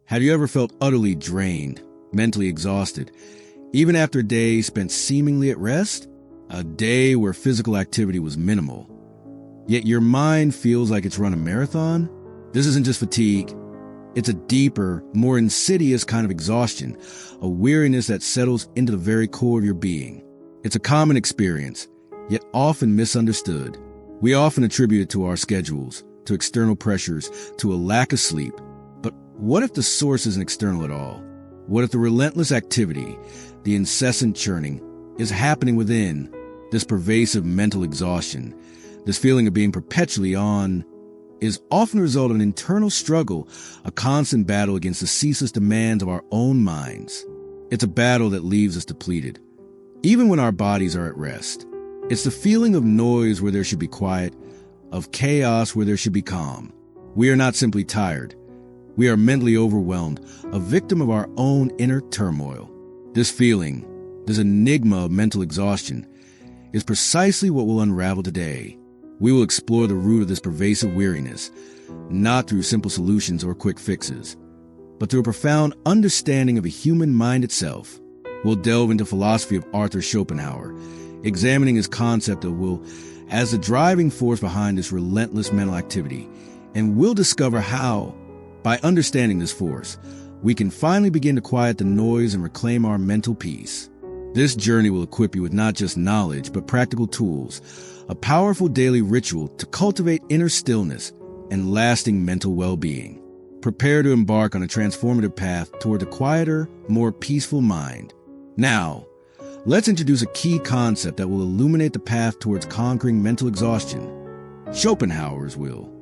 Have you ever felt utterly drained, mentally exhausted, even after a day spent seemingly at rest? A day where physical activity was minimal, yet your mind feels like it's run a marathon? This isn't just fatigue. It's a deeper, more insidious kind of exhaustion, a weariness that settles into the very core of your being. It's a common experience, yet often misunderstood. We often attribute it to our schedules, to external pressures, to a lack of sleep. But what if the source isn't external at all? What if the relentless activity, the incessant churning, is happening within? This pervasive mental exhaustion, this feeling of being perpetually on, is often a result of an internal struggle, a constant battle against the ceaseless demands of our own minds. It's a battle that leaves us depleted, even when our bodies are at rest. It's the feeling of noise where there should be quiet, of chaos where there should be calm. We are not simply tired. We are mentally overwhelmed, a victim of our own inner turmoil. This feeling, this enigma of mental exhaustion, is precisely what we'll unravel today. We will explore the root of this pervasive weariness, not through simple solutions or quick fixes, but through a profound understanding of the human mind itself. We'll delve into philosophy of Arthur Schopenhauer, examining his concept of will as the driving force behind this relentless mental activity, and we'll discover how, by understanding this force, we can finally begin to quiet the noise and reclaim our mental peace. This journey will equip you with not just knowledge, but practical tools, a powerful daily ritual to cultivate inner stillness and lasting mental well-being. Prepare to embark on a transformative path toward a quieter, more peaceful mind. Now, let's introduce a key concept that will illuminate the path towards conquering mental exhaustion: Schopenhauer's will.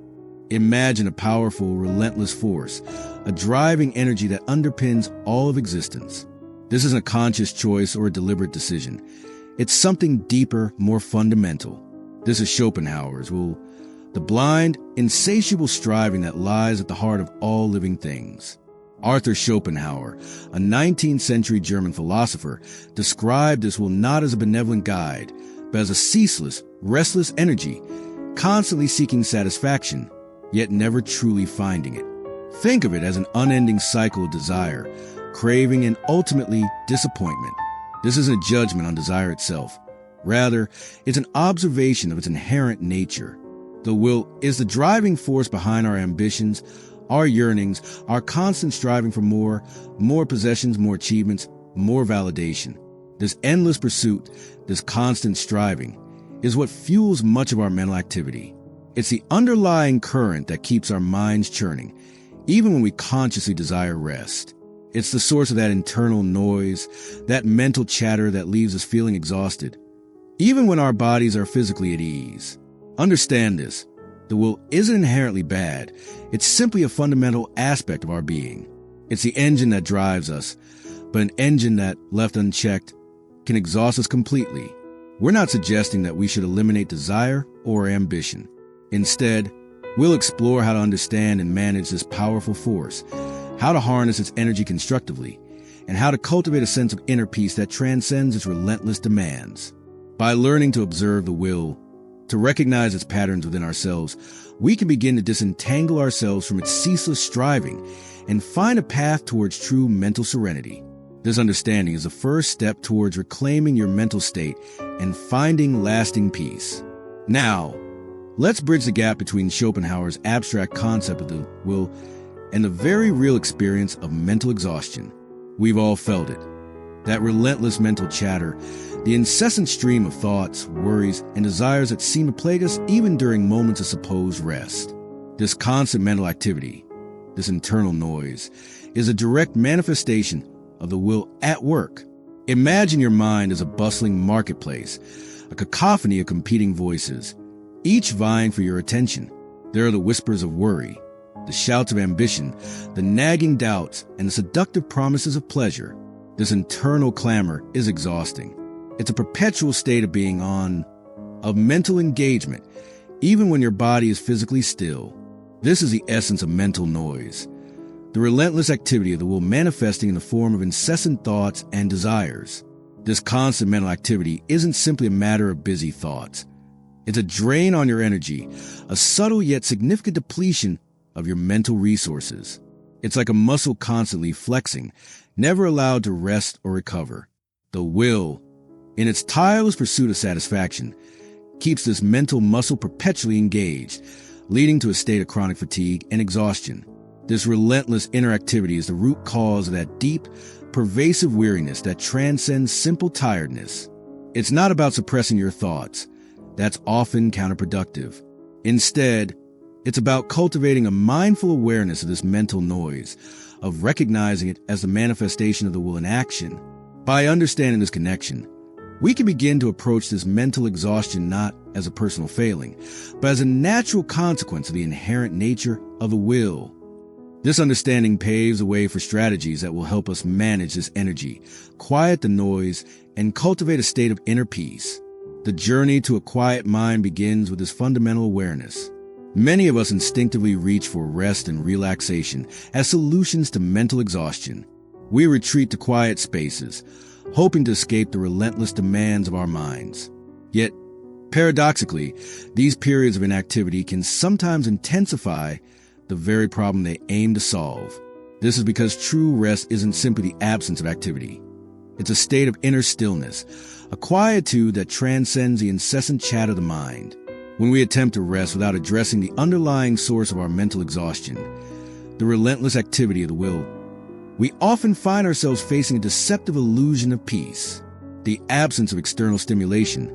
Imagine a powerful, relentless force, a driving energy that underpins all of existence. This isn't a conscious choice or a deliberate decision. It's something deeper, more fundamental. This is Schopenhauer's will, the blind, insatiable striving that lies at the heart of all living things. Arthur Schopenhauer, a 19th century German philosopher, described this will not as a benevolent guide, but as a ceaseless, restless energy, constantly seeking satisfaction, yet never truly finding it. Think of it as an unending cycle of desire, craving, and ultimately disappointment. This isn't a judgment on desire itself. Rather, it's an observation of its inherent nature. The will is the driving force behind our ambitions, our yearnings, our constant striving for more possessions, more achievements, more validation. This endless pursuit, this constant striving, is what fuels much of our mental activity. It's the underlying current that keeps our minds churning, even when we consciously desire rest. It's the source of that internal noise, that mental chatter that leaves us feeling exhausted, even when our bodies are physically at ease. Understand this. The will isn't inherently bad. It's simply a fundamental aspect of our being. It's the engine that drives us, but an engine that, left unchecked, can exhaust us completely. We're not suggesting that we should eliminate desire or ambition. Instead, we'll explore how to understand and manage this powerful force, how to harness its energy constructively, and how to cultivate a sense of inner peace that transcends its relentless demands. By learning to observe the will, to recognize its patterns within ourselves, we can begin to disentangle ourselves from its ceaseless striving and find a path towards true mental serenity. This understanding is the first step towards reclaiming your mental state and finding lasting peace. Now, let's bridge the gap between Schopenhauer's abstract concept of the will and the very real experience of mental exhaustion. We've all felt it. That relentless mental chatter, the incessant stream of thoughts, worries, and desires that seem to plague us even during moments of supposed rest. This constant mental activity, this internal noise, is a direct manifestation of the will at work. Imagine your mind as a bustling marketplace, a cacophony of competing voices, each vying for your attention. There are the whispers of worry, the shouts of ambition, the nagging doubts, and the seductive promises of pleasure. This internal clamor is exhausting. It's a perpetual state of being on, of mental engagement, even when your body is physically still. This is the essence of mental noise, the relentless activity of the will manifesting in the form of incessant thoughts and desires. This constant mental activity isn't simply a matter of busy thoughts. It's a drain on your energy, a subtle yet significant depletion of your mental resources. It's like a muscle constantly flexing, never allowed to rest or recover. The will, in its tireless pursuit of satisfaction, keeps this mental muscle perpetually engaged, leading to a state of chronic fatigue and exhaustion. This relentless inner activity is the root cause of that deep, pervasive weariness that transcends simple tiredness. It's not about suppressing your thoughts. That's often counterproductive. Instead, it's about cultivating a mindful awareness of this mental noise, of recognizing it as the manifestation of the will in action. By understanding this connection, we can begin to approach this mental exhaustion not as a personal failing, but as a natural consequence of the inherent nature of the will. This understanding paves the way for strategies that will help us manage this energy, quiet the noise, and cultivate a state of inner peace. The journey to a quiet mind begins with this fundamental awareness. Many of us instinctively reach for rest and relaxation as solutions to mental exhaustion. We retreat to quiet spaces, hoping to escape the relentless demands of our minds. Yet, paradoxically, these periods of inactivity can sometimes intensify the very problem they aim to solve. This is because true rest isn't simply the absence of activity. It's a state of inner stillness, a quietude that transcends the incessant chat of the mind. When we attempt to rest without addressing the underlying source of our mental exhaustion, the relentless activity of the will, we often find ourselves facing a deceptive illusion of peace. The absence of external stimulation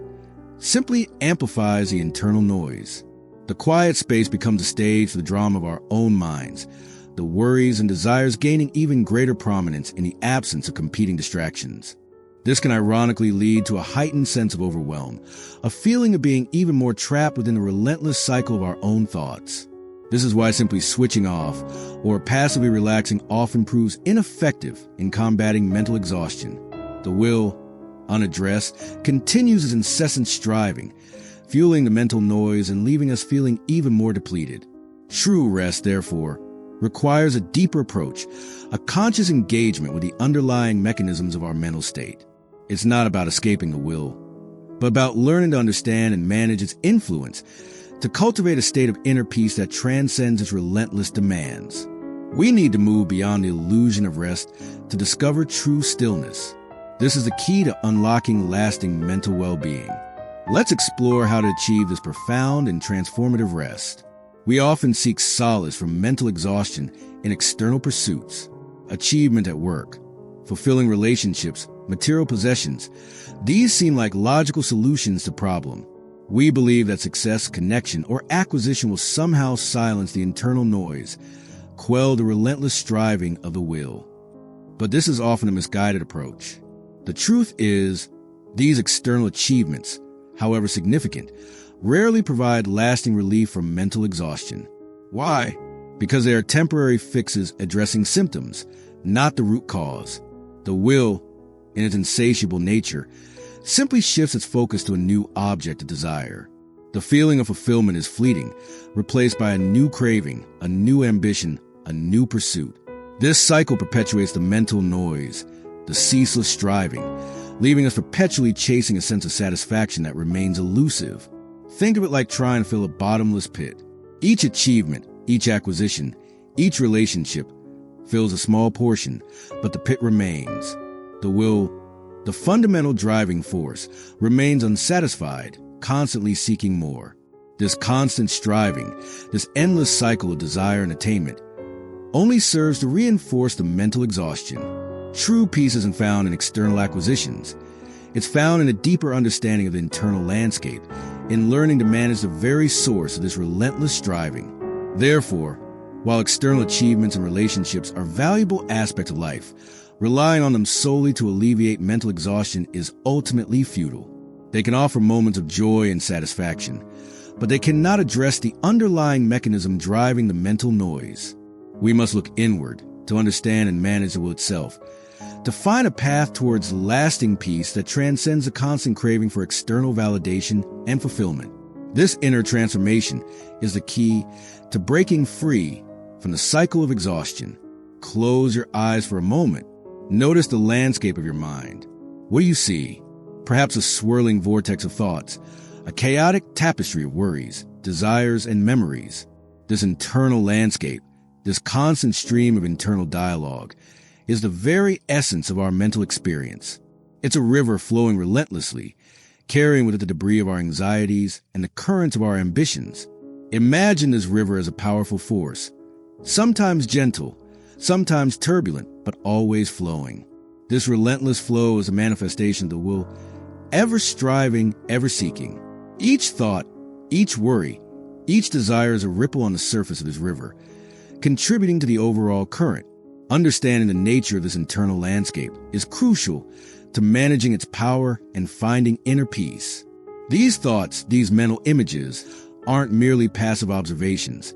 simply amplifies the internal noise. The quiet space becomes a stage for the drama of our own minds, the worries and desires gaining even greater prominence in the absence of competing distractions. This can ironically lead to a heightened sense of overwhelm, a feeling of being even more trapped within the relentless cycle of our own thoughts. This is why simply switching off or passively relaxing often proves ineffective in combating mental exhaustion. The will, unaddressed, continues its incessant striving, fueling the mental noise and leaving us feeling even more depleted. True rest, therefore, requires a deeper approach, a conscious engagement with the underlying mechanisms of our mental state. It's not about escaping the will, but about learning to understand and manage its influence, to cultivate a state of inner peace that transcends its relentless demands. We need to move beyond the illusion of rest to discover true stillness. This is the key to unlocking lasting mental well-being. Let's explore how to achieve this profound and transformative rest. We often seek solace from mental exhaustion in external pursuits, achievement at work, fulfilling relationships, material possessions. These seem like logical solutions to problem. We believe that success, connection, or acquisition will somehow silence the internal noise, quell the relentless striving of the will. But this is often a misguided approach. The truth is, these external achievements, however significant, rarely provide lasting relief from mental exhaustion. Why? Because they are temporary fixes addressing symptoms, not the root cause. The will, in its insatiable nature, simply shifts its focus to a new object of desire. The feeling of fulfillment is fleeting, replaced by a new craving, a new ambition, a new pursuit. This cycle perpetuates the mental noise, the ceaseless striving, leaving us perpetually chasing a sense of satisfaction that remains elusive. Think of it like trying to fill a bottomless pit. Each achievement, each acquisition, each relationship fills a small portion, but the pit remains. The will, the fundamental driving force, remains unsatisfied, constantly seeking more. This constant striving, this endless cycle of desire and attainment, only serves to reinforce the mental exhaustion. True peace isn't found in external acquisitions. It's found in a deeper understanding of the internal landscape, in learning to manage the very source of this relentless striving. Therefore, while external achievements and relationships are valuable aspects of life, relying on them solely to alleviate mental exhaustion is ultimately futile. They can offer moments of joy and satisfaction, but they cannot address the underlying mechanism driving the mental noise. We must look inward to understand and manage the will itself, to find a path towards lasting peace that transcends the constant craving for external validation and fulfillment. This inner transformation is the key to breaking free from the cycle of exhaustion. Close your eyes for a moment. Notice the landscape of your mind. What do you see? Perhaps a swirling vortex of thoughts, a chaotic tapestry of worries, desires, and memories. This internal landscape, This constant stream of internal dialogue is the very essence of our mental experience. It's a river flowing relentlessly, carrying with it the debris of our anxieties and the currents of our ambitions. Imagine this river as a powerful force, sometimes gentle, sometimes turbulent, but always flowing. This relentless flow is a manifestation of the will, ever striving, ever seeking. Each thought, each worry, each desire is a ripple on the surface of this river, contributing to the overall current. Understanding the nature of this internal landscape is crucial to managing its power and finding inner peace. These thoughts, these mental images, aren't merely passive observations.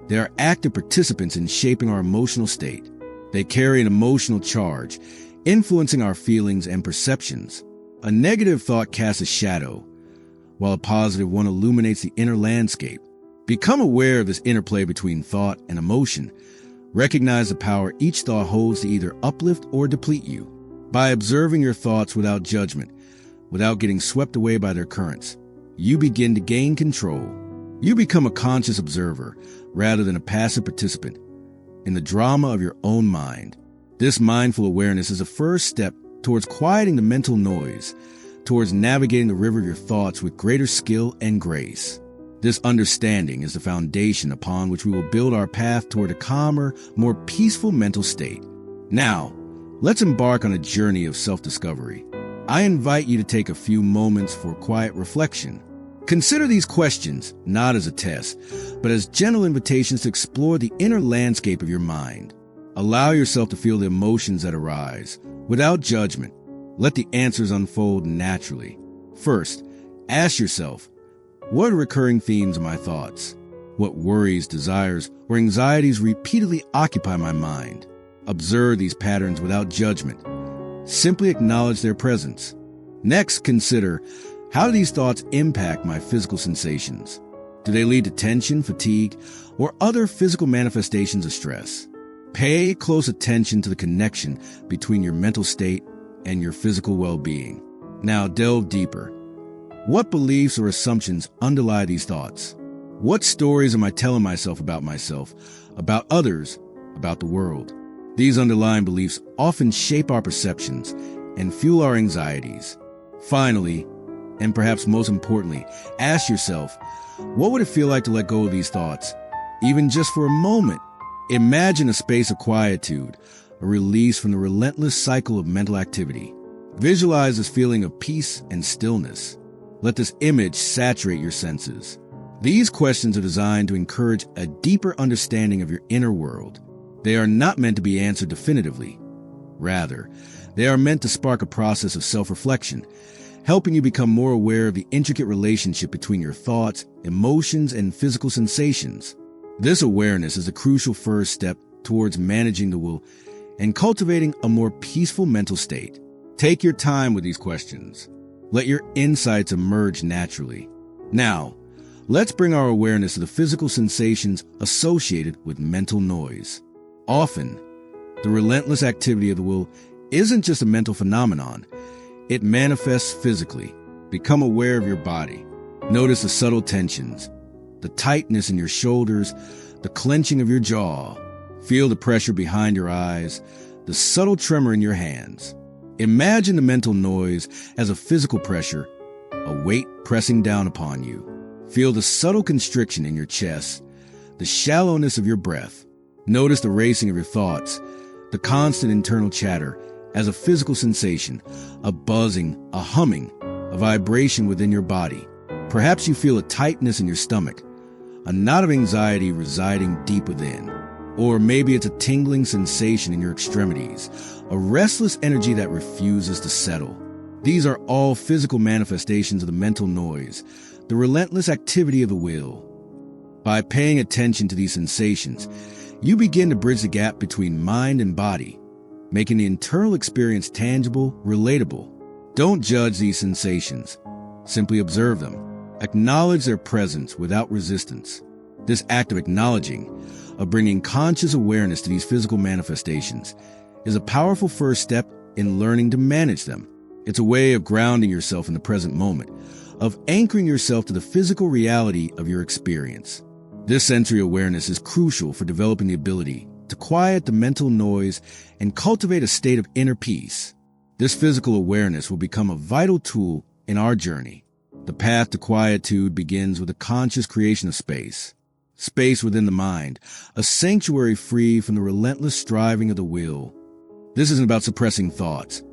They are active participants in shaping our emotional state. They carry an emotional charge, influencing our feelings and perceptions. A negative thought casts a shadow, while a positive one illuminates the inner landscape. Become aware of this interplay between thought and emotion. Recognize the power each thought holds to either uplift or deplete you. By observing your thoughts without judgment, without getting swept away by their currents, you begin to gain control. You become a conscious observer rather than a passive participant in the drama of your own mind. This mindful awareness is a first step towards quieting the mental noise, towards navigating the river of your thoughts with greater skill and grace. This understanding is the foundation upon which we will build our path toward a calmer, more peaceful mental state. Now, let's embark on a journey of self-discovery. I invite you to take a few moments for quiet reflection. Consider these questions not as a test, but as gentle invitations to explore the inner landscape of your mind. Allow yourself to feel the emotions that arise, without judgment. Let the answers unfold naturally. First, ask yourself, what are recurring themes of my thoughts? What worries, desires, or anxieties repeatedly occupy my mind? Observe these patterns without judgment. Simply acknowledge their presence. Next, consider, how do these thoughts impact my physical sensations? Do they lead to tension, fatigue, or other physical manifestations of stress? Pay close attention to the connection between your mental state and your physical well-being. Now delve deeper. What beliefs or assumptions underlie these thoughts? What stories am I telling myself, about others, about the world? These underlying beliefs often shape our perceptions and fuel our anxieties. Finally, and perhaps most importantly, ask yourself, what would it feel like to let go of these thoughts, even just for a moment? Imagine a space of quietude, a release from the relentless cycle of mental activity. Visualize this feeling of peace and stillness. Let this image saturate your senses. These questions are designed to encourage a deeper understanding of your inner world. They are not meant to be answered definitively. Rather, they are meant to spark a process of self-reflection, helping you become more aware of the intricate relationship between your thoughts, emotions, and physical sensations. This awareness is a crucial first step towards managing the will and cultivating a more peaceful mental state. Take your time with these questions. Let your insights emerge naturally. Now, let's bring our awareness to the physical sensations associated with mental noise. Often, the relentless activity of the will isn't just a mental phenomenon. It manifests physically. Become aware of your body. Notice the subtle tensions, the tightness in your shoulders, the clenching of your jaw. Feel the pressure behind your eyes, the subtle tremor in your hands. Imagine the mental noise as a physical pressure, a weight pressing down upon you. Feel the subtle constriction in your chest, the shallowness of your breath. Notice the racing of your thoughts, the constant internal chatter as a physical sensation, a buzzing, a humming, a vibration within your body. Perhaps you feel a tightness in your stomach, a knot of anxiety residing deep within. Or maybe it's a tingling sensation in your extremities, a restless energy that refuses to settle. These are all physical manifestations of the mental noise, the relentless activity of the will. By paying attention to these sensations, you begin to bridge the gap between mind and body, making the internal experience tangible, relatable. Don't judge these sensations. Simply observe them. Acknowledge their presence without resistance. This act of acknowledging, of bringing conscious awareness to these physical manifestations, is a powerful first step in learning to manage them. It's a way of grounding yourself in the present moment, of anchoring yourself to the physical reality of your experience. This sensory awareness is crucial for developing the ability to quiet the mental noise and cultivate a state of inner peace. This physical awareness will become a vital tool in our journey. The path to quietude begins with a conscious creation of space. Space within the mind, a sanctuary free from the relentless striving of the will. This isn't about suppressing thoughts.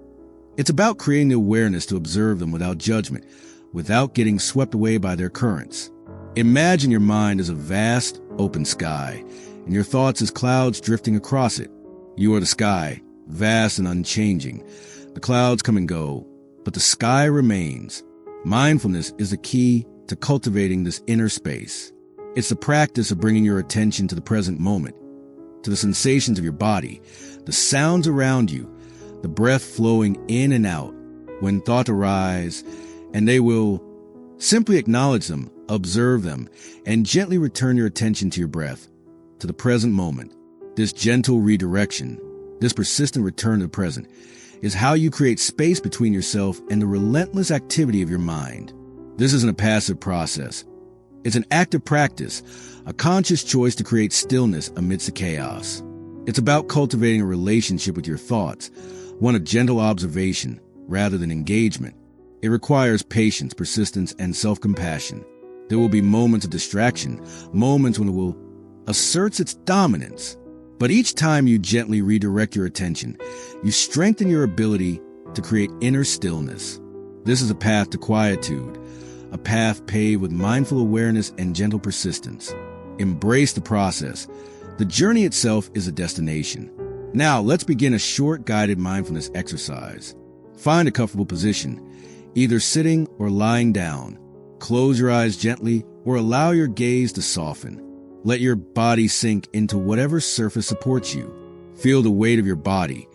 It's about creating the awareness to observe them without judgment, without getting swept away by their currents. Imagine your mind as a vast, open sky, and your thoughts as clouds drifting across it. You are the sky, vast and unchanging. The clouds come and go, but the sky remains. Mindfulness is the key to cultivating this inner space. It's the practice of bringing your attention to the present moment, to the sensations of your body, the sounds around you, the breath flowing in and out. When thoughts arise, and they will, simply acknowledge them, observe them, and gently return your attention to your breath, to the present moment. This gentle redirection, this persistent return to the present, is how you create space between yourself and the relentless activity of your mind. This isn't a passive process. It's an active practice, a conscious choice to create stillness amidst the chaos. It's about cultivating a relationship with your thoughts, one of gentle observation rather than engagement. It requires patience, persistence, and self-compassion. There will be moments of distraction, moments when it will assert its dominance. But each time you gently redirect your attention, you strengthen your ability to create inner stillness. This is a path to quietude, a path paved with mindful awareness and gentle persistence. Embrace the process. The journey itself is a destination. Now, let's begin a short guided mindfulness exercise. Find a comfortable position, either sitting or lying down. Close your eyes gently or allow your gaze to soften. Let your body sink into whatever surface supports you. Feel the weight of your body,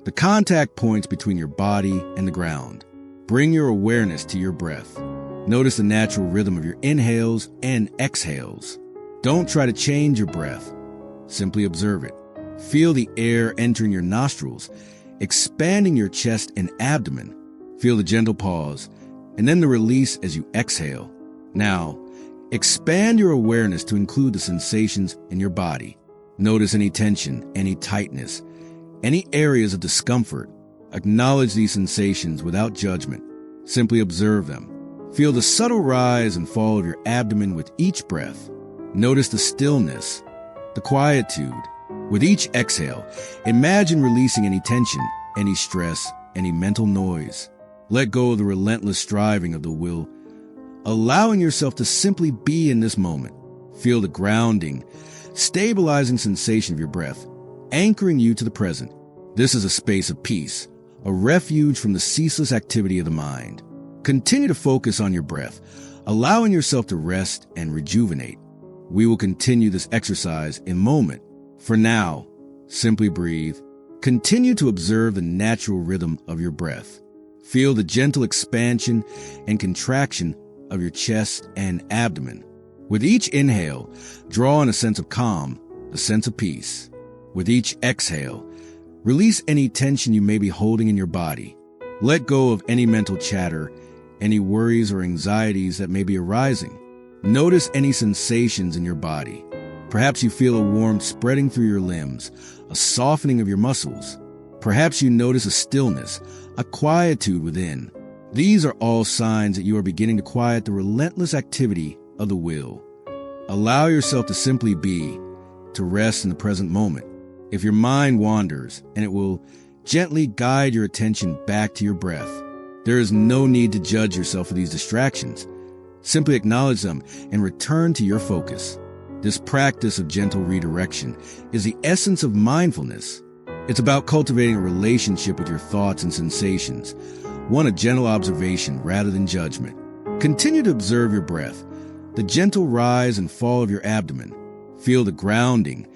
the contact points between your body and the ground. Bring your awareness to your breath. Notice the natural rhythm of your inhales and exhales. Don't try to change your breath. Simply observe it. Feel the air entering your nostrils, expanding your chest and abdomen. Feel the gentle pause, and then the release as you exhale. Now, expand your awareness to include the sensations in your body. Notice any tension, any tightness, any areas of discomfort. Acknowledge these sensations without judgment. Simply observe them. Feel the subtle rise and fall of your abdomen with each breath. Notice the stillness, the quietude. With each exhale, imagine releasing any tension, any stress, any mental noise. Let go of the relentless striving of the will, allowing yourself to simply be in this moment. Feel the grounding, stabilizing sensation of your breath, anchoring you to the present. This is a space of peace, a refuge from the ceaseless activity of the mind. Continue to focus on your breath, allowing yourself to rest and rejuvenate. We will continue this exercise in a moment. For now, simply breathe. Continue to observe the natural rhythm of your breath. Feel the gentle expansion and contraction of your chest and abdomen. With each inhale, draw in a sense of calm, a sense of peace. With each exhale, release any tension you may be holding in your body. Let go of any mental chatter, any worries or anxieties that may be arising. Notice any sensations in your body. Perhaps you feel a warmth spreading through your limbs, a softening of your muscles. Perhaps you notice a stillness, a quietude within. These are all signs that you are beginning to quiet the relentless activity of the will. Allow yourself to simply be, to rest in the present moment. If your mind wanders, and it will gently guide your attention back to your breath. There is no need to judge yourself for these distractions. Simply acknowledge them and return to your focus. This practice of gentle redirection is the essence of mindfulness. It's about cultivating a relationship with your thoughts and sensations, one of gentle observation rather than judgment. Continue to observe your breath, the gentle rise and fall of your abdomen. Feel the grounding,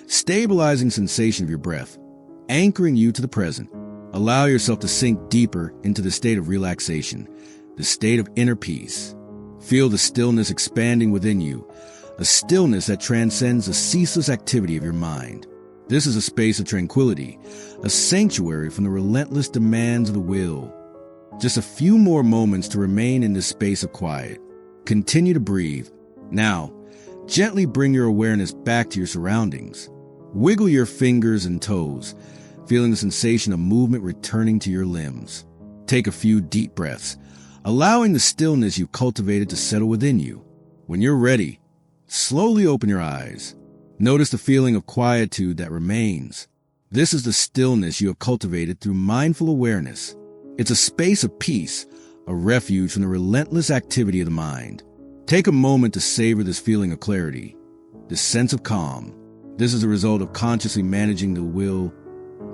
stabilizing sensation of your breath, anchoring you to the present. Allow yourself to sink deeper into the state of relaxation, the state of inner peace. Feel the stillness expanding within you, a stillness that transcends the ceaseless activity of your mind. This is a space of tranquility, a sanctuary from the relentless demands of the will. Just a few more moments to remain in this space of quiet. Continue to breathe. Now, Gently bring your awareness back to your surroundings. Wiggle your fingers and toes, feeling the sensation of movement returning to your limbs. Take a few deep breaths, allowing the stillness you've cultivated to settle within you. When you're ready, slowly open your eyes. Notice the feeling of quietude that remains. This is the stillness you have cultivated through mindful awareness. It's a space of peace, a refuge from the relentless activity of the mind. Take a moment to savor this feeling of clarity, this sense of calm. This is a result of consciously managing the will,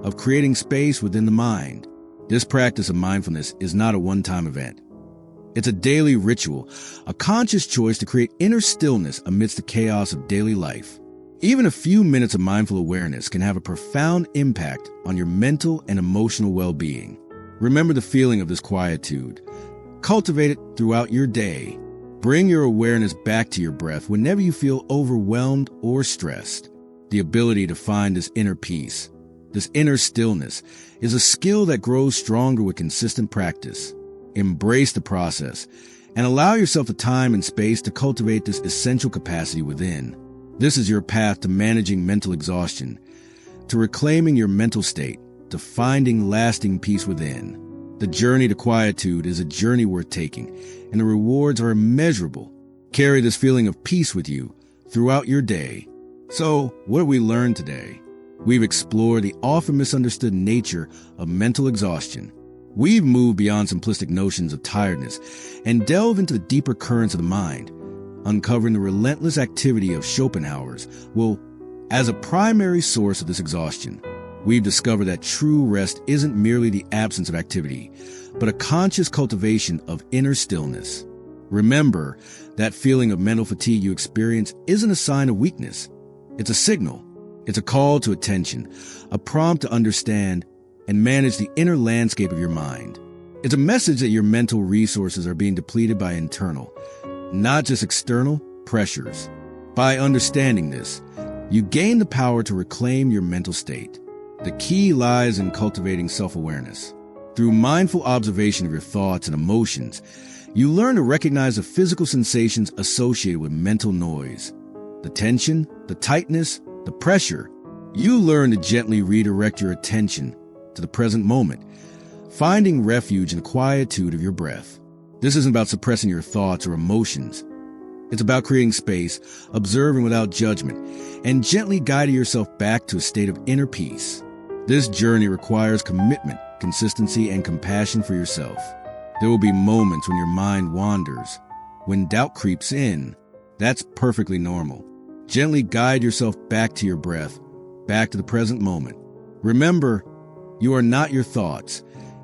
of creating space within the mind. This practice of mindfulness is not a one-time event. It's a daily ritual, a conscious choice to create inner stillness amidst the chaos of daily life. Even a few minutes of mindful awareness can have a profound impact on your mental and emotional well-being. Remember the feeling of this quietude. Cultivate it throughout your day. Bring your awareness back to your breath whenever you feel overwhelmed or stressed. The ability to find this inner peace, this inner stillness, is a skill that grows stronger with consistent practice. Embrace the process and allow yourself the time and space to cultivate this essential capacity within. This is your path to managing mental exhaustion, to reclaiming your mental state, to finding lasting peace within. The journey to quietude is a journey worth taking, and the rewards are immeasurable. Carry this feeling of peace with you throughout your day. So, what have we learned today? We've explored the often misunderstood nature of mental exhaustion. We've moved beyond simplistic notions of tiredness and delved into the deeper currents of the mind, uncovering the relentless activity of Schopenhauer's will as a primary source of this exhaustion. We've discovered that true rest isn't merely the absence of activity, but a conscious cultivation of inner stillness. Remember, that feeling of mental fatigue you experience isn't a sign of weakness. It's a signal. It's a call to attention, a prompt to understand and manage the inner landscape of your mind. It's a message that your mental resources are being depleted by internal, not just external, pressures. By understanding this, you gain the power to reclaim your mental state. The key lies in cultivating self-awareness. Through mindful observation of your thoughts and emotions, you learn to recognize the physical sensations associated with mental noise. The tension, the tightness, the pressure. You learn to gently redirect your attention to the present moment, finding refuge in the quietude of your breath. This isn't about suppressing your thoughts or emotions. It's about creating space, observing without judgment, and gently guiding yourself back to a state of inner peace. This journey requires commitment, consistency, and compassion for yourself. There will be moments when your mind wanders, when doubt creeps in. That's perfectly normal. Gently guide yourself back to your breath, back to the present moment. Remember, you are not your thoughts.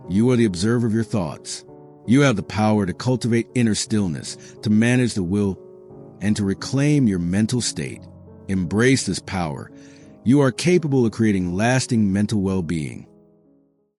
You are the observer of your thoughts. You have the power to cultivate inner stillness, to manage the will, and to reclaim your mental state. Embrace this power. You are capable of creating lasting mental well-being.